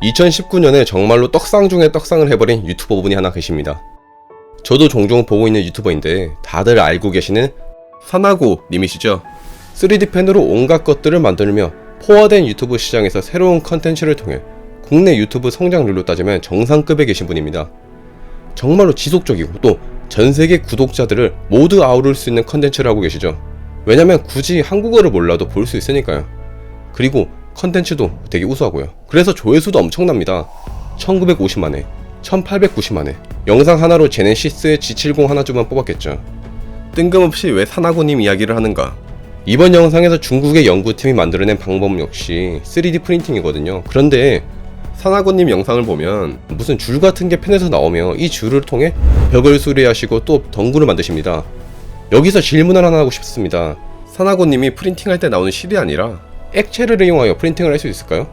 2019년에 정말로 떡상 중에 떡상을 해버린 유튜버분이 하나 계십니다. 저도 종종 보고 있는 유튜버인데 다들 알고 계시는 사나고 님이시죠. 3D 펜으로 온갖 것들을 만들며 포화된 유튜브 시장에서 새로운 컨텐츠를 통해 국내 유튜브 성장률로 따지면 정상급에 계신 분입니다. 정말로 지속적이고 또 전세계 구독자들을 모두 아우를 수 있는 컨텐츠를 하고 계시죠. 왜냐면 굳이 한국어를 몰라도 볼 수 있으니까요. 그리고 컨텐츠도 되게 우수하고요. 그래서 조회수도 엄청납니다. 1950만회, 1890만회. 영상 하나로 제네시스의 G70 하나쯤만 뽑았겠죠. 뜬금없이 왜 사나고님 이야기를 하는가? 이번 영상에서 중국의 연구팀이 만들어낸 방법 역시 3D 프린팅이거든요. 그런데 사나고님 영상을 보면 무슨 줄 같은 게 펜에서 나오며 이 줄을 통해 벽을 수리하시고 또 덩굴을 만드십니다. 여기서 질문을 하나 하고 싶습니다. 사나고님이 프린팅할 때 나오는 실이 아니라 액체를 이용하여 프린팅을 할 수 있을까요?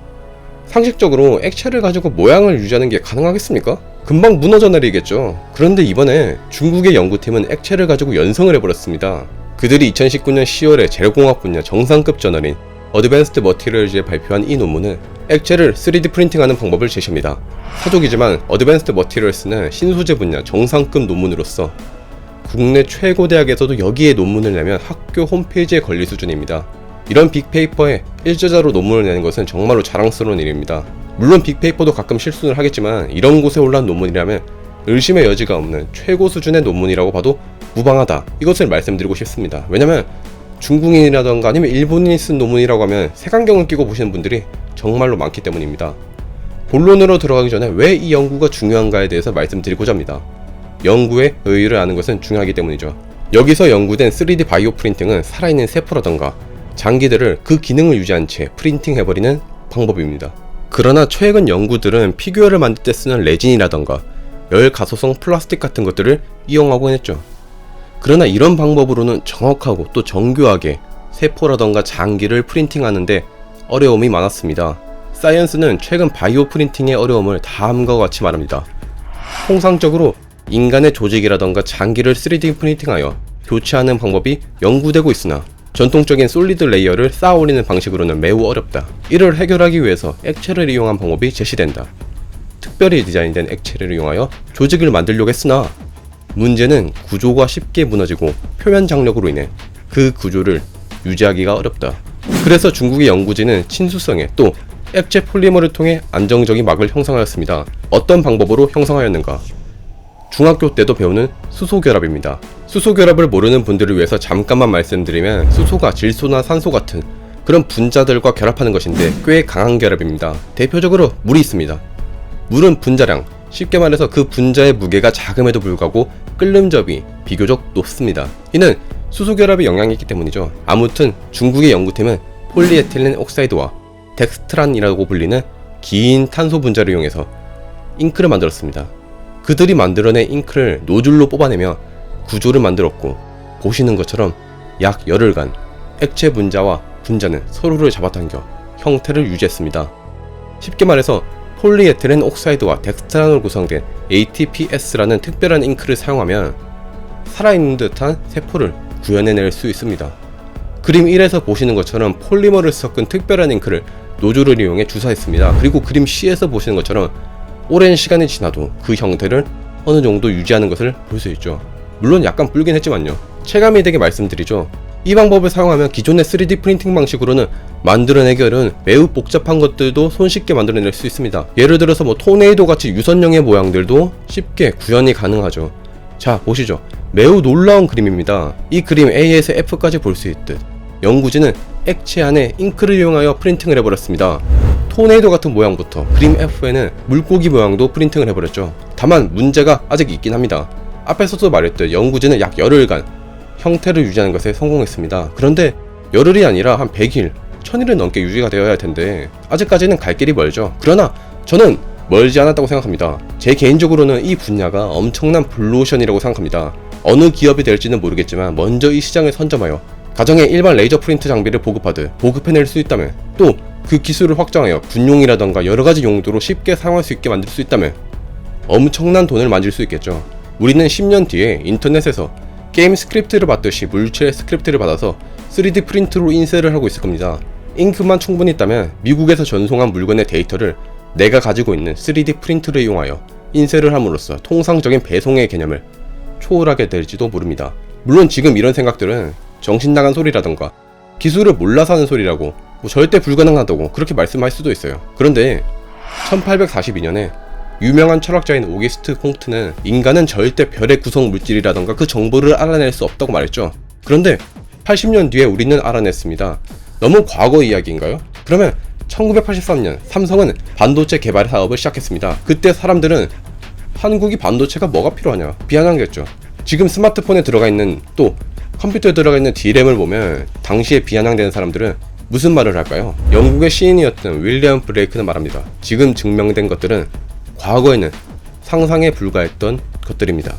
상식적으로 액체를 가지고 모양을 유지하는 게 가능하겠습니까? 금방 무너져 내리겠죠. 그런데 이번에 중국의 연구팀은 액체를 가지고 연성을 해버렸습니다. 그들이 2019년 10월에 재료공학 분야 정상급 저널인 어드밴스드 머티리얼즈에 발표한 이 논문은 액체를 3D 프린팅하는 방법을 제시합니다. 사족이지만 어드밴스드 머티리얼스는 신소재 분야 정상급 논문으로서 국내 최고 대학에서도 여기에 논문을 내면 학교 홈페이지에 걸릴 수준입니다. 이런 빅페이퍼에 일저자로 논문을 내는 것은 정말로 자랑스러운 일입니다. 물론 빅페이퍼도 가끔 실수를 하겠지만 이런 곳에 올라온 논문이라면 의심의 여지가 없는 최고 수준의 논문이라고 봐도 무방하다, 이것을 말씀드리고 싶습니다. 왜냐면 중국인이라던가 아니면 일본인이 쓴 논문이라고 하면 색안경을 끼고 보시는 분들이 정말로 많기 때문입니다. 본론으로 들어가기 전에 왜 이 연구가 중요한가에 대해서 말씀드리고자 합니다. 연구의 의의를 아는 것은 중요하기 때문이죠. 여기서 연구된 3D 바이오 프린팅은 살아있는 세포라던가 장기들을 그 기능을 유지한 채 프린팅해버리는 방법입니다. 그러나 최근 연구들은 피규어를 만들 때 쓰는 레진이라던가 열가소성 플라스틱 같은 것들을 이용하곤 했죠. 그러나 이런 방법으로는 정확하고 또 정교하게 세포라던가 장기를 프린팅하는데 어려움이 많았습니다. 사이언스는 최근 바이오 프린팅의 어려움을 다음과 같이 말합니다. 통상적으로 인간의 조직이라던가 장기를 3D 프린팅하여 교체하는 방법이 연구되고 있으나 전통적인 솔리드 레이어를 쌓아 올리는 방식으로는 매우 어렵다. 이를 해결하기 위해서 액체를 이용한 방법이 제시된다. 특별히 디자인된 액체를 이용하여 조직을 만들려고 했으나 문제는 구조가 쉽게 무너지고 표면 장력으로 인해 그 구조를 유지하기가 어렵다. 그래서 중국의 연구진은 친수성에 또 액체 폴리머를 통해 안정적인 막을 형성하였습니다. 어떤 방법으로 형성하였는가? 중학교 때도 배우는 수소결합입니다. 수소결합을 모르는 분들을 위해서 잠깐만 말씀드리면 수소가 질소나 산소 같은 그런 분자들과 결합하는 것인데 꽤 강한 결합입니다. 대표적으로 물이 있습니다. 물은 분자량, 쉽게 말해서 그 분자의 무게가 작음에도 불구하고 끓림접이 비교적 높습니다. 이는 수소결합의 영향이 있기 때문이죠. 아무튼 중국의 연구팀은 폴리에틸렌 옥사이드와 덱스트란이라고 불리는 긴 탄소 분자를 이용해서 잉크를 만들었습니다. 그들이 만들어낸 잉크를 노즐로 뽑아내며 구조를 만들었고, 보시는 것처럼 약 열흘간 액체 분자와 분자는 서로를 잡아당겨 형태를 유지했습니다. 쉽게 말해서 폴리에틸렌 옥사이드와 덱스트란으로 구성된 ATPS라는 특별한 잉크를 사용하면 살아있는 듯한 세포를 구현해낼 수 있습니다. 그림 1에서 보시는 것처럼 폴리머를 섞은 특별한 잉크를 노즐을 이용해 주사했습니다. 그리고 그림 C에서 보시는 것처럼 오랜 시간이 지나도 그 형태를 어느 정도 유지하는 것을 볼 수 있죠. 물론 약간 불긴 했지만요. 체감이 되게 말씀드리죠. 이 방법을 사용하면 기존의 3D 프린팅 방식으로는 만들어내기 어려운 매우 복잡한 것들도 손쉽게 만들어낼 수 있습니다. 예를 들어서 토네이도 같이 유선형의 모양들도 쉽게 구현이 가능하죠. 자, 보시죠. 매우 놀라운 그림입니다. 이 그림 A에서 F까지 볼 수 있듯 연구진은 액체 안에 잉크를 이용하여 프린팅을 해버렸습니다. 토네이도 같은 모양부터 그림 F에는 물고기 모양도 프린팅을 해버렸죠. 다만 문제가 아직 있긴 합니다. 앞에서도 말했듯 연구진은 약 열흘간 형태를 유지하는 것에 성공했습니다. 그런데 열흘이 아니라 한 100일, 1000일은 넘게 유지가 되어야 할 텐데 아직까지는 갈 길이 멀죠. 그러나 저는 멀지 않았다고 생각합니다. 제 개인적으로는 이 분야가 엄청난 블루오션이라고 생각합니다. 어느 기업이 될지는 모르겠지만 먼저 이 시장을 선점하여 가정에 일반 레이저 프린트 장비를 보급해낼 수 있다면, 또 그 기술을 확장하여 군용이라던가 여러가지 용도로 쉽게 사용할 수 있게 만들 수 있다면 엄청난 돈을 만질 수 있겠죠. 우리는 10년 뒤에 인터넷에서 게임 스크립트를 받듯이 물체 스크립트를 받아서 3D 프린트로 인쇄를 하고 있을 겁니다. 잉크만 충분히 있다면 미국에서 전송한 물건의 데이터를 내가 가지고 있는 3D 프린트를 이용하여 인쇄를 함으로써 통상적인 배송의 개념을 초월하게 될지도 모릅니다. 물론 지금 이런 생각들은 정신나간 소리라던가 기술을 몰라서 하는 소리라고 절대 불가능하다고 그렇게 말씀할 수도 있어요. 그런데 1842년에 유명한 철학자인 오기스트 콩트는 인간은 절대 별의 구성 물질이라던가 그 정보를 알아낼 수 없다고 말했죠. 그런데 80년 뒤에 우리는 알아냈습니다. 너무 과거 이야기인가요? 그러면 1983년 삼성은 반도체 개발 사업을 시작했습니다. 그때 사람들은 한국이 반도체가 뭐가 필요하냐 비아냥했죠. 지금 스마트폰에 들어가 있는 또 컴퓨터에 들어가 있는 D램을 보면 당시에 비아냥되는 사람들은 무슨 말을 할까요? 영국의 시인이었던 윌리엄 브레이크는 말합니다. 지금 증명된 것들은 과거에는 상상에 불과했던 것들입니다.